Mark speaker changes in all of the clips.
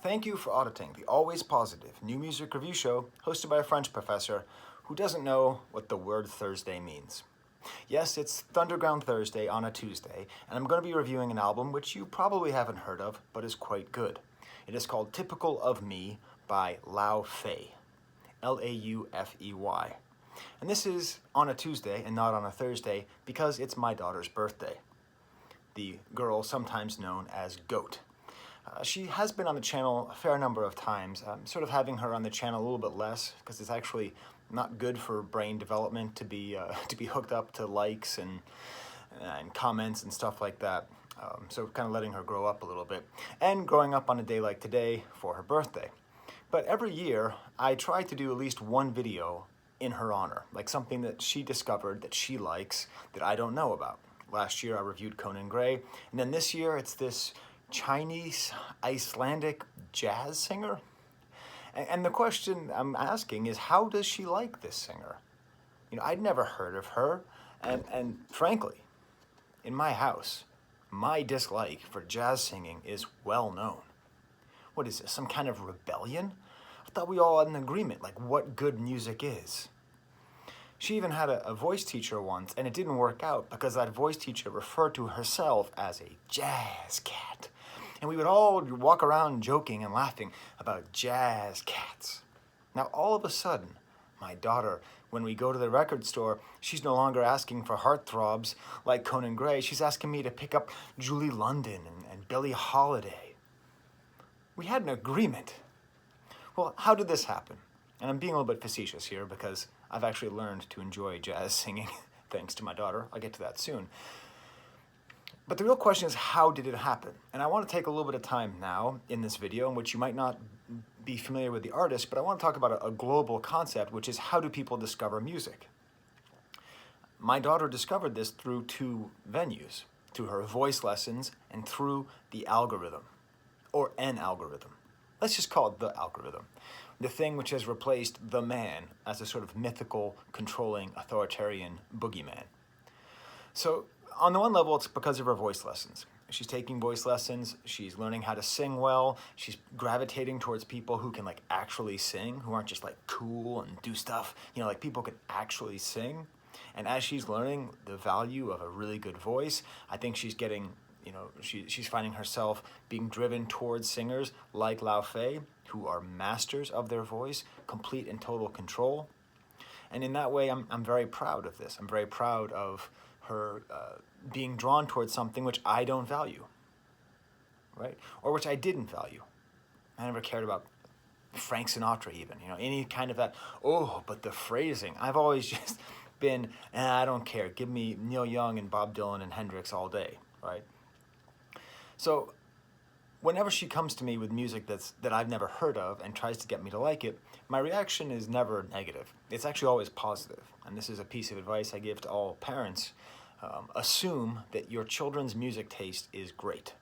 Speaker 1: Thank you for auditing the always positive new music review show hosted by a French professor who doesn't know what the word Thursday means. Yes, it's Thunderground Thursday on a Tuesday, and I'm going to be reviewing an album which you probably haven't heard of, but is quite good. It is called Typical of Me by Laufey. Laufey. And this is on a Tuesday and not on a Thursday because it's my daughter's birthday. The girl sometimes known as Goat. She has been on the channel a fair number of times. I'm sort of having her on the channel a little bit less because it's actually not good for brain development to be hooked up to likes and comments and stuff like that. So kind of letting her grow up a little bit, and growing up on a day like today for her birthday. But every year I try to do at least one video in her honor, like something that she discovered that she likes that I don't know about. Last year I reviewed Conan Gray, and then this year it's this Chinese Icelandic jazz singer. And the question I'm asking is, how does she like this singer? You know, I'd never heard of her, and frankly, in my house, my dislike for jazz singing is well known. What is this, some kind of rebellion? I thought we all had an agreement, like what good music is. She even had a voice teacher once, and it didn't work out because that voice teacher referred to herself as a jazz cat. And we would all walk around joking and laughing about jazz cats. Now, all of a sudden, my daughter, when we go to the record store, she's no longer asking for heartthrobs like Conan Gray. She's asking me to pick up Julie London and Billie Holiday. We had an agreement. Well, how did this happen? And I'm being a little bit facetious here because I've actually learned to enjoy jazz singing thanks to my daughter. I'll get to that soon. But the real question is, how did it happen? And I want to take a little bit of time now in this video in which you might not be familiar with the artist, but I want to talk about a global concept, which is how do people discover music? My daughter discovered this through two venues, through her voice lessons and through the algorithm, or an algorithm. Let's just call it the algorithm. The thing which has replaced the man as a sort of mythical, controlling, authoritarian boogeyman. So on the one level, it's because of her voice lessons. She's taking voice lessons, she's learning how to sing well, she's gravitating towards people who can like actually sing, who aren't just like cool and do stuff, you know, like people can actually sing. And as she's learning the value of a really good voice, I think she's getting, you know, she's finding herself being driven towards singers like Laufey, who are masters of their voice, complete and total control. And in that way, I'm very proud of this. I'm very proud of her being drawn towards something which I don't value, right? Or which I didn't value. I never cared about Frank Sinatra even, you know, any kind of that, oh, but the phrasing. I've always just been, I don't care. Give me Neil Young and Bob Dylan and Hendrix all day, right? So whenever she comes to me with music that I've never heard of and tries to get me to like it, my reaction is never negative. It's actually always positive. And this is a piece of advice I give to all parents. Assume that your children's music taste is great.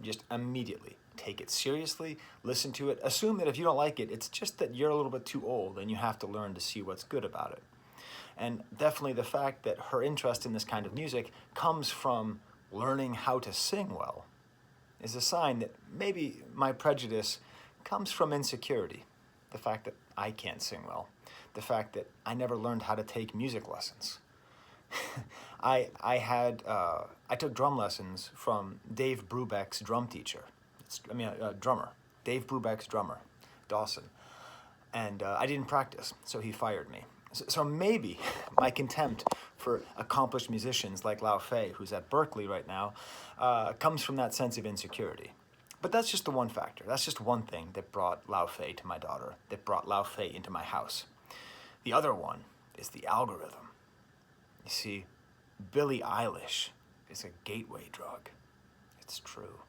Speaker 1: Just immediately take it seriously, listen to it. Assume that if you don't like it, it's just that you're a little bit too old and you have to learn to see what's good about it. And definitely the fact that her interest in this kind of music comes from learning how to sing well is a sign that maybe my prejudice comes from insecurity. The fact that I can't sing well. The fact that I never learned how to take music lessons. I took drum lessons from Dave Brubeck's drum teacher. Drummer. Dave Brubeck's drummer, Dawson. And I didn't practice, so he fired me. So maybe my contempt for accomplished musicians like Laufey, who's at Berkeley right now, comes from that sense of insecurity. But that's just the one factor. That's just one thing that brought Laufey to my daughter, that brought Laufey into my house. The other one is the algorithm. You see, Billie Eilish is a gateway drug. It's true.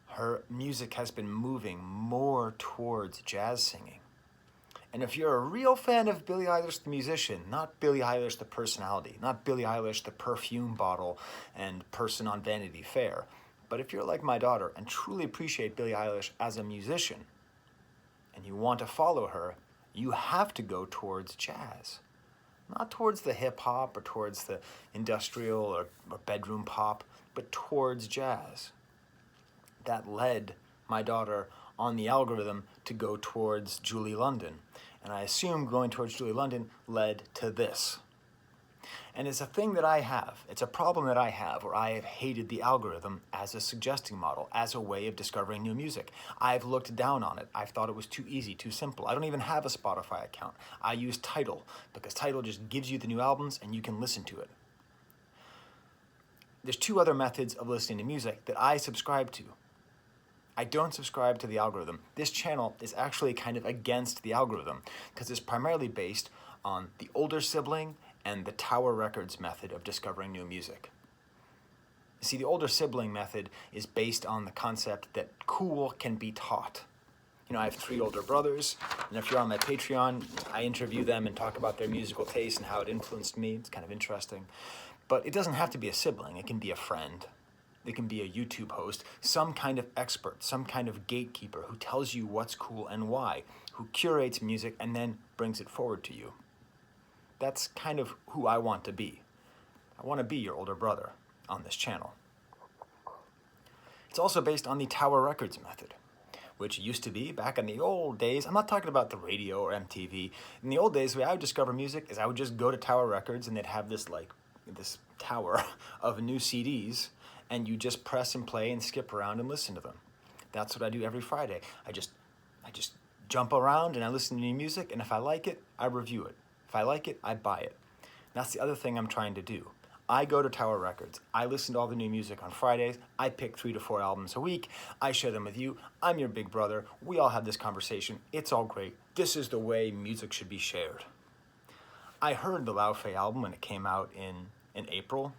Speaker 1: Her music has been moving more towards jazz singing. And if you're a real fan of Billie Eilish the musician, not Billie Eilish the personality, not Billie Eilish the perfume bottle and person on Vanity Fair, but if you're like my daughter and truly appreciate Billie Eilish as a musician, and you want to follow her, you have to go towards jazz. Not towards the hip-hop or towards the industrial or bedroom pop, but towards jazz. That led my daughter on the algorithm to go towards Julie London. And I assume going towards Julie London led to this. And it's a thing that I have. It's a problem that I have where I have hated the algorithm as a suggesting model, as a way of discovering new music. I've looked down on it. I've thought it was too easy, too simple. I don't even have a Spotify account. I use Tidal because Tidal just gives you the new albums and you can listen to it. There's two other methods of listening to music that I subscribe to. I don't subscribe to the algorithm. This channel is actually kind of against the algorithm because it's primarily based on the older sibling and the Tower Records method of discovering new music. See, the older sibling method is based on the concept that cool can be taught. You know, I have 3 older brothers, and if you're on my Patreon, I interview them and talk about their musical taste and how it influenced me. It's kind of interesting. But it doesn't have to be a sibling. It can be a friend. It can be a YouTube host, some kind of expert, some kind of gatekeeper who tells you what's cool and why, who curates music and then brings it forward to you. That's kind of who I want to be. I want to be your older brother on this channel. It's also based on the Tower Records method, which used to be, back in the old days, I'm not talking about the radio or MTV. In the old days, the way I would discover music is I would just go to Tower Records and they'd have this tower of new CDs, and you just press and play and skip around and listen to them. That's what I do every Friday. I just jump around and I listen to new music, and if I like it, I review it. If I like it, I buy it. That's the other thing I'm trying to do. I go to Tower Records. I listen to all the new music on Fridays. I pick 3 to 4 albums a week. I share them with you. I'm your big brother. We all have this conversation. It's all great. This is the way music should be shared. I heard the Laufey album when it came out in April,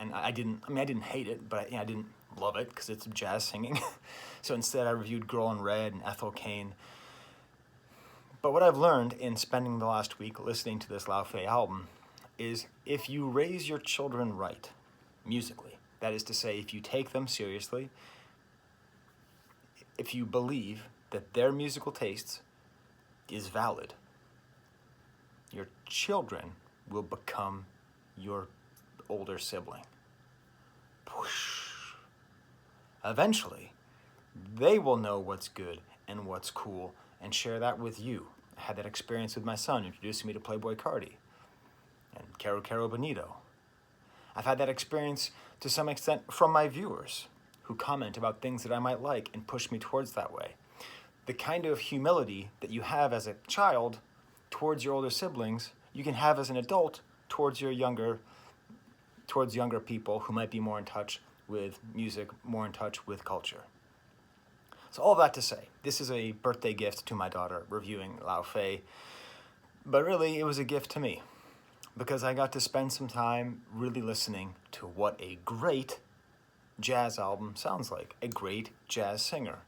Speaker 1: and I didn't hate it, but I didn't love it because it's jazz singing. So instead I reviewed Girl in Red and Ethel Cain. But what I've learned in spending the last week listening to this Laufey album is if you raise your children right, musically, that is to say, if you take them seriously, if you believe that their musical tastes is valid, your children will become your older sibling. Eventually, they will know what's good and what's cool and share that with you. I had that experience with my son introducing me to Playboy Cardi and Caro Bonito. I've had that experience to some extent from my viewers who comment about things that I might like and push me towards that way. The kind of humility that you have as a child towards your older siblings, you can have as an adult towards younger people who might be more in touch with music, more in touch with culture. So all that to say, this is a birthday gift to my daughter, reviewing Laufey, but really it was a gift to me because I got to spend some time really listening to what a great jazz album sounds like, a great jazz singer.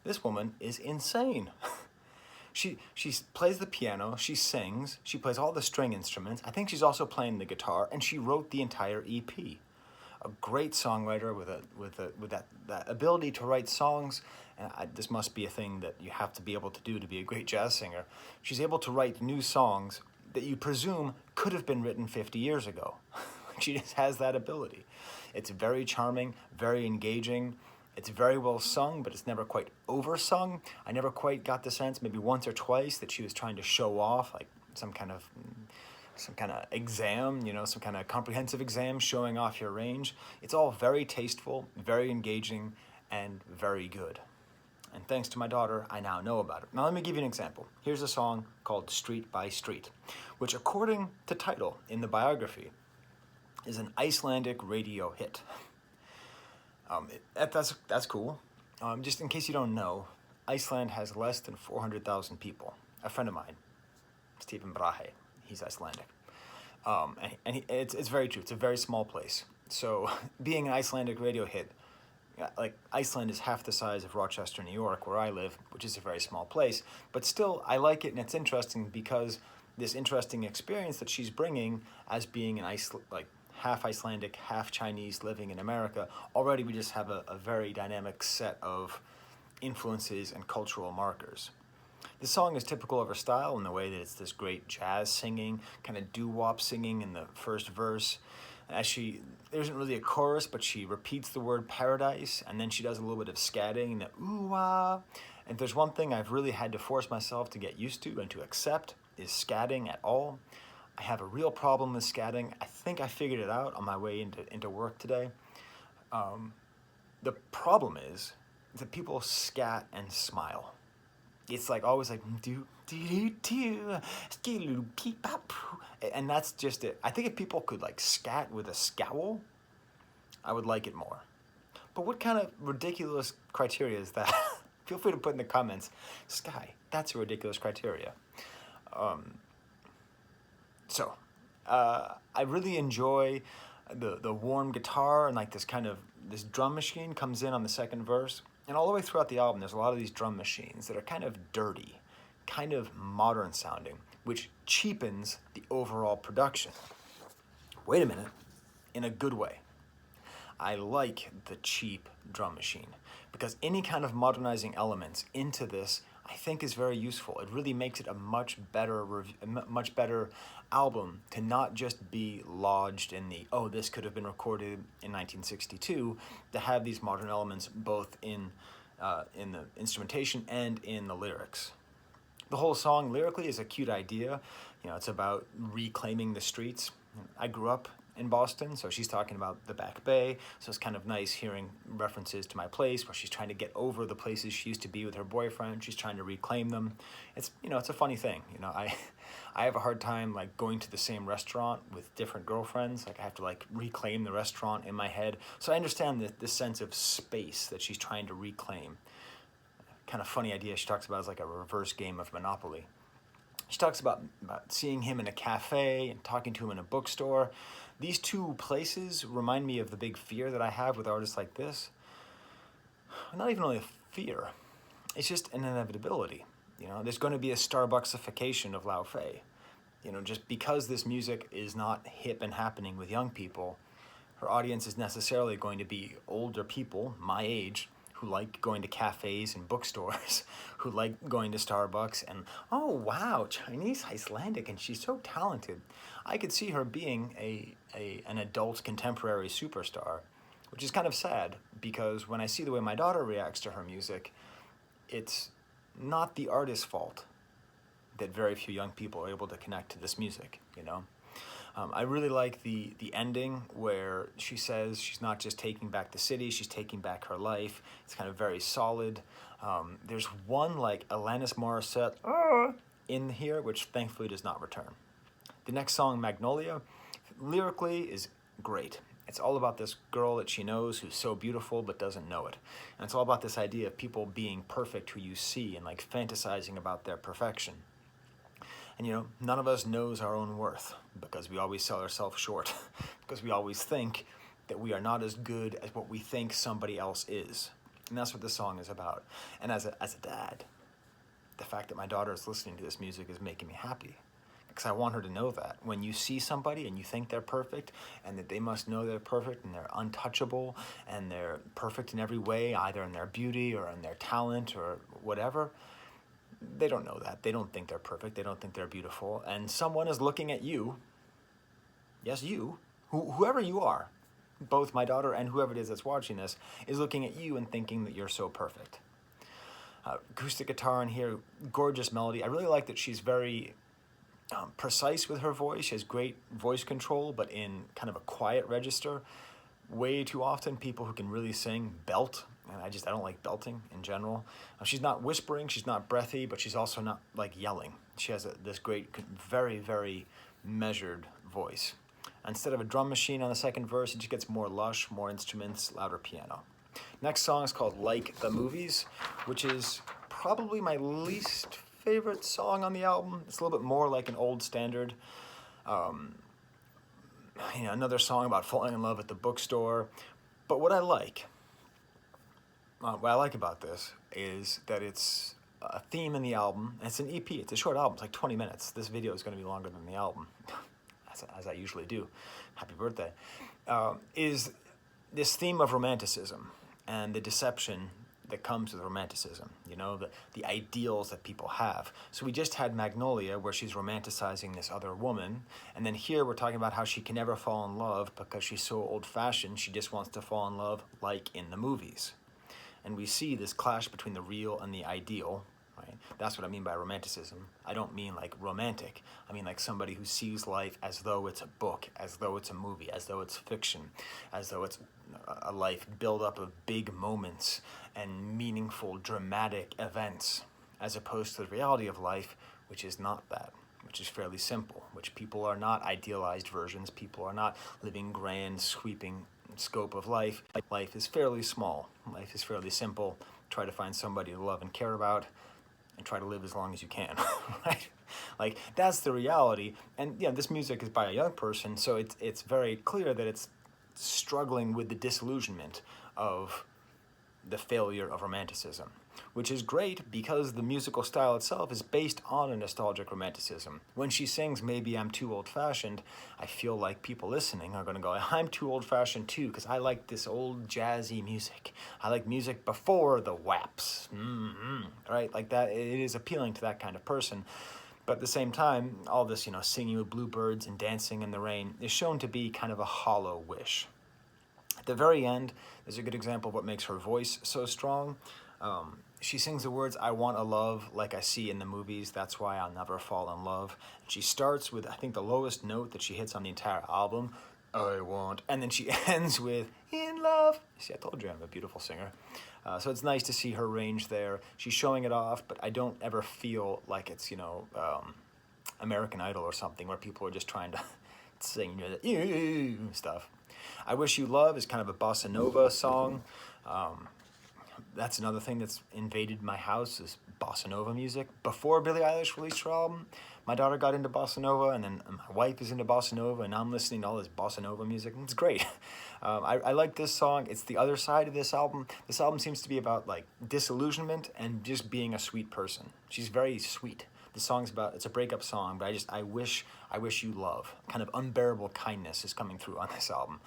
Speaker 1: This woman is insane. She plays the piano, she sings, she plays all the string instruments. I think she's also playing the guitar, and she wrote the entire EP. A great songwriter with that ability to write songs. And this must be a thing that you have to be able to do to be a great jazz singer. She's able to write new songs that you presume could have been written 50 years ago. She just has that ability. It's very charming, very engaging. It's very well sung, but it's never quite oversung. I never quite got the sense, maybe once or twice, that she was trying to show off, like some kind of exam, some kind of comprehensive exam showing off your range. It's all very tasteful, very engaging, and very good. And thanks to my daughter, I now know about it. Now let me give you an example. Here's a song called Street by Street, which according to Tidal in the biography, is an Icelandic radio hit. That's cool. Just in case you don't know, Iceland has less than 400,000 people. A friend of mine, Stephen Brahe, he's Icelandic. It's very true. It's a very small place. So being an Icelandic radio hit, like Iceland is half the size of Rochester, New York, where I live, which is a very small place. But still, I like it, and it's interesting because this interesting experience that she's bringing as being an half Icelandic, half Chinese living in America, already we just have a very dynamic set of influences and cultural markers. This song is typical of her style in the way that it's this great jazz singing, kind of doo-wop singing in the first verse. There isn't really a chorus, but she repeats the word paradise, and then she does a little bit of scatting, and the ooh-ah. And if there's one thing I've really had to force myself to get used to and to accept, is scatting at all. I have a real problem with scatting. I think I figured it out on my way into work today. The problem is that people scat and smile. It's like always like do do do do skidoo keep up, and that's just it. I think if people could like scat with a scowl, I would like it more. But what kind of ridiculous criteria is that? Feel free to put in the comments. Sky, that's a ridiculous criteria. I really enjoy the warm guitar, and like this drum machine comes in on the second verse. And all the way throughout the album, there's a lot of these drum machines that are kind of dirty, kind of modern sounding, which cheapens the overall production. Wait a minute, in a good way. I like the cheap drum machine because any kind of modernizing elements into this, I think, is very useful. It really makes it a much better album to not just be lodged in the, oh, this could have been recorded in 1962, to have these modern elements both in the instrumentation and in the lyrics. The whole song lyrically is a cute idea. You know, it's about reclaiming the streets. I grew up in Boston, so she's talking about the Back Bay, so it's kind of nice hearing references to my place where she's trying to get over the places she used to be with her boyfriend. She's trying to reclaim them. It's, you know, it's a funny thing. You know, I have a hard time like going to the same restaurant with different girlfriends. Like I have to like reclaim the restaurant in my head. So I understand this sense of space that she's trying to reclaim. Kind of funny idea she talks about is like a reverse game of Monopoly. She talks about seeing him in a cafe and talking to him in a bookstore. These two places remind me of the big fear that I have with artists like this. Not even really a fear. It's just an inevitability. You know, there's going to be a Starbucksification of Laufey. You know, just because this music is not hip and happening with young people, her audience is necessarily going to be older people, my age, who like going to cafes and bookstores, who like going to Starbucks and, oh wow, Chinese Icelandic, and she's so talented. I could see her being an adult contemporary superstar, which is kind of sad because when I see the way my daughter reacts to her music, it's not the artist's fault that very few young people are able to connect to this music, you know? I really like the ending where she says she's not just taking back the city, she's taking back her life. It's kind of very solid. There's one like Alanis Morissette in here, which thankfully does not return. The next song, Magnolia, lyrically is great. It's all about this girl that she knows who's so beautiful but doesn't know it. And it's all about this idea of people being perfect who you see and like fantasizing about their perfection. And you know, none of us knows our own worth because we always sell ourselves short, because we always think that we are not as good as what we think somebody else is. And that's what this song is about. And as a dad, the fact that my daughter is listening to this music is making me happy, because I want her to know that when you see somebody and you think they're perfect and that they must know they're perfect and they're untouchable and they're perfect in every way, either in their beauty or in their talent or whatever, they don't know that. They don't think they're perfect. They don't think they're beautiful. And someone is looking at you, yes, you, whoever you are, both my daughter and whoever it is that's watching this, is looking at you and thinking that you're so perfect. Acoustic guitar in here, gorgeous melody. I really like that she's very precise with her voice. She has great voice control, but in kind of a quiet register. Way too often, people who can really sing belt, and I don't like belting in general. She's not whispering, she's not breathy, but she's also not like yelling. She has this great, very, very measured voice. Instead of a drum machine on the second verse, it just gets more lush, more instruments, louder piano. Next song is called Like the Movies, which is probably my least favorite song on the album. It's a little bit more like an old standard. You know, another song about falling in love at the bookstore. But what I like about this is that it's a theme in the album. It's an EP. It's a short album. It's like 20 minutes. This video is going to be longer than the album, as I usually do. Happy birthday. Is this theme of romanticism and the deception that comes with romanticism, you know, the ideals that people have. So we just had Magnolia, where she's romanticizing this other woman, and then here we're talking about how she can never fall in love because she's so old-fashioned, she just wants to fall in love like in the movies. And we see this clash between the real and the ideal, right? That's what I mean by romanticism. I don't mean like romantic. I mean like somebody who sees life as though it's a book, as though it's a movie, as though it's fiction, as though it's a life built up of big moments and meaningful, dramatic events, as opposed to the reality of life, which is not that, which is fairly simple, which people are not idealized versions, people are not living grand, sweeping scope of life. Life is fairly small, life is fairly simple. Try to find somebody to love and care about, and try to live as long as you can, right? Like, that's the reality. And yeah, this music is by a young person, so it's very clear that it's struggling with the disillusionment of the failure of romanticism, which is great because the musical style itself is based on a nostalgic romanticism. When she sings "Maybe I'm Too Old-Fashioned," I feel like people listening are going to go, I'm too old-fashioned too, because I like this old jazzy music. I like music before the WAPs, right? Like that, it is appealing to that kind of person. But at the same time, all this, you know, singing with bluebirds and dancing in the rain is shown to be kind of a hollow wish. At the very end, there's a good example of what makes her voice so strong. She sings the words, "I want a love like I see in the movies, that's why I'll never fall in love." And she starts with, I think, the lowest note that she hits on the entire album, "I want," and then she ends with, "In love." See, I told you I'm a beautiful singer. So it's nice to see her range there. She's showing it off, but I don't ever feel like it's, you know, American Idol or something where people are just trying to sing, you know, stuff. "I Wish You Love" is kind of a bossa nova song. That's another thing that's invaded my house is bossa nova music. Before Billie Eilish released her album, my daughter got into bossa nova, and then my wife is into bossa nova, and I'm listening to all this bossa nova music, and it's great. I like this song. It's the other side of this album. This album seems to be about like disillusionment and just being a sweet person. She's very sweet. The song's about, it's a breakup song, but I wish you love. Kind of unbearable kindness is coming through on this album.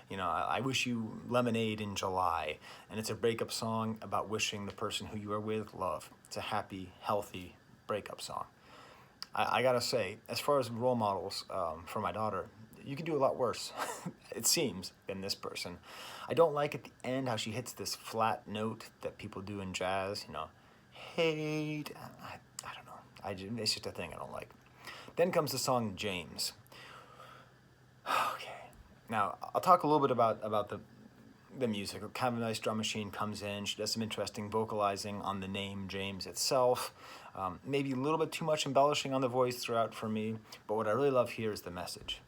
Speaker 1: You know, I wish you lemonade in July, and it's a breakup song about wishing the person who you are with love. It's a happy, healthy breakup song. I gotta say, as far as role models for my daughter, you can do a lot worse, it seems, than this person. I don't like at the end how she hits this flat note that people do in jazz, you know, hate, I don't know. It's just a thing I don't like. Then comes the song James. Okay. Now, I'll talk a little bit about the music. Kind of a nice drum machine comes in. She does some interesting vocalizing on the name James itself. Maybe a little bit too much embellishing on the voice throughout for me. But what I really love here is the message.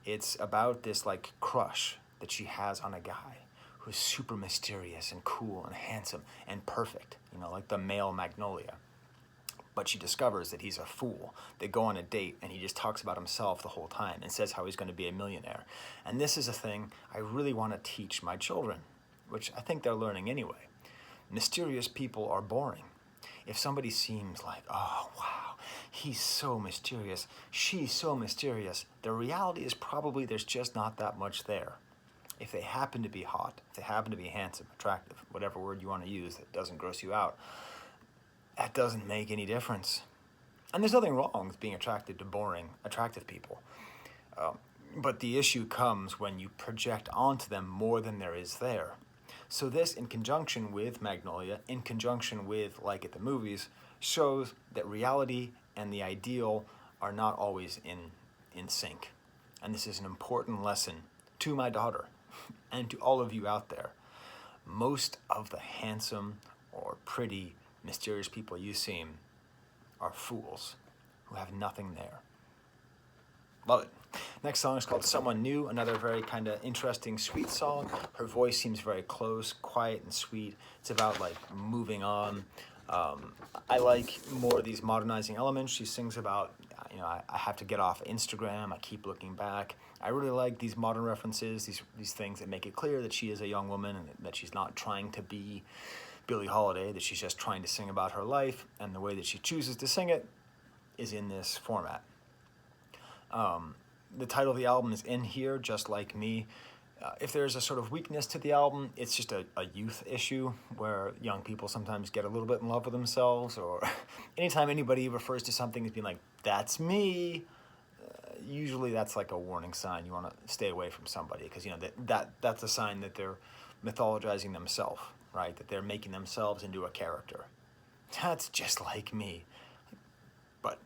Speaker 1: It's about this like crush that she has on a guy who's super mysterious and cool and handsome and perfect. You know, like the male Magnolia. But she discovers that he's a fool. They go on a date, and he just talks about himself the whole time and says how he's going to be a millionaire. And this is a thing I really want to teach my children, which I think they're learning anyway. Mysterious people are boring. If somebody seems like, oh, wow, he's so mysterious, she's so mysterious, the reality is probably there's just not that much there. If they happen to be hot, if they happen to be handsome, attractive, whatever word you want to use that doesn't gross you out, that doesn't make any difference. And there's nothing wrong with being attracted to boring, attractive people. But the issue comes when you project onto them more than there is there. So this, in conjunction with Magnolia, in conjunction with Like at the Movies, shows that reality and the ideal are not always in sync. And this is an important lesson to my daughter and to all of you out there. Most of the handsome or pretty mysterious people you seem are fools who have nothing there. Love it. Next song is called Someone New, another very kind of interesting, sweet song. Her voice seems very close, quiet and sweet. It's about like moving on. I like more of these modernizing elements. She sings about, you know, I have to get off Instagram, I keep looking back. I really like these modern references, these things that make it clear that she is a young woman and that she's not trying to be Billie Holiday, that she's just trying to sing about her life, and the way that she chooses to sing it is in this format. The title of the album is In Here, Just Like Me. If there's a sort of weakness to the album, it's just a youth issue where young people sometimes get a little bit in love with themselves, or anytime anybody refers to something as being like, that's me, usually that's like a warning sign. You want to stay away from somebody because, you know, that's a sign that they're mythologizing themselves, right? That they're making themselves into a character. That's just like me. But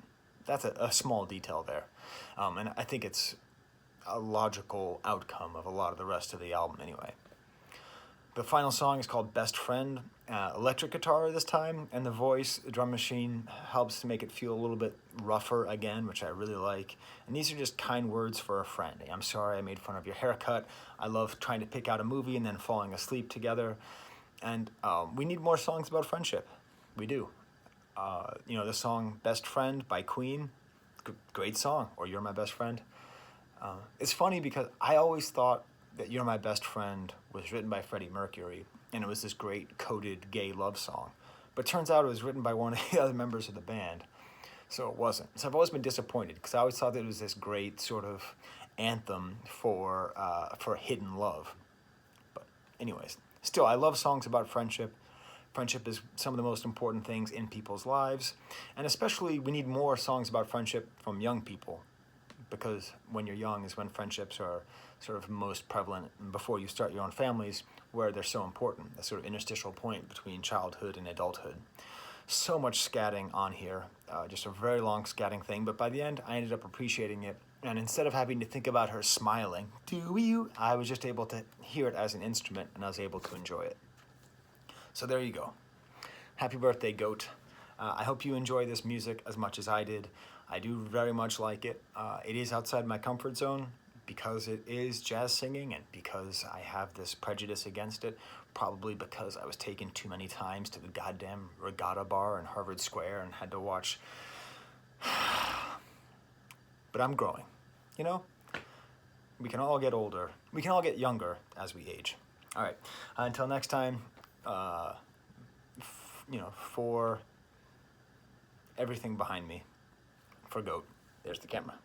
Speaker 1: that's a small detail there. And I think it's a logical outcome of a lot of the rest of the album anyway. The final song is called Best Friend. Electric guitar this time, and the voice, the drum machine, helps to make it feel a little bit rougher again, which I really like. And these are just kind words for a friend. I'm sorry I made fun of your haircut. I love trying to pick out a movie and then falling asleep together. And we need more songs about friendship. We do. You know, the song Best Friend by Queen, great song, or You're My Best Friend. It's funny because I always thought that You're My Best Friend was written by Freddie Mercury, and it was this great coded gay love song. But it turns out it was written by one of the other members of the band, so it wasn't. So I've always been disappointed because I always thought that it was this great sort of anthem for hidden love. But anyways, still, I love songs about friendship. Friendship is some of the most important things in people's lives, and especially we need more songs about friendship from young people, because when you're young is when friendships are sort of most prevalent, before you start your own families, where they're so important, that sort of interstitial point between childhood and adulthood. So much scatting on here, just a very long scatting thing, but by the end I ended up appreciating it, and instead of having to think about her smiling, do you, I was just able to hear it as an instrument, and I was able to enjoy it. So there you go. Happy birthday, Goat. I hope you enjoy this music as much as I did. I do very much like it. It is outside my comfort zone because it is jazz singing and because I have this prejudice against it, probably because I was taken too many times to the goddamn Regatta Bar in Harvard Square and had to watch. But I'm growing, you know? We can all get older. We can all get younger as we age. All right, until next time, you know, for everything behind me, for Goat, there's the camera.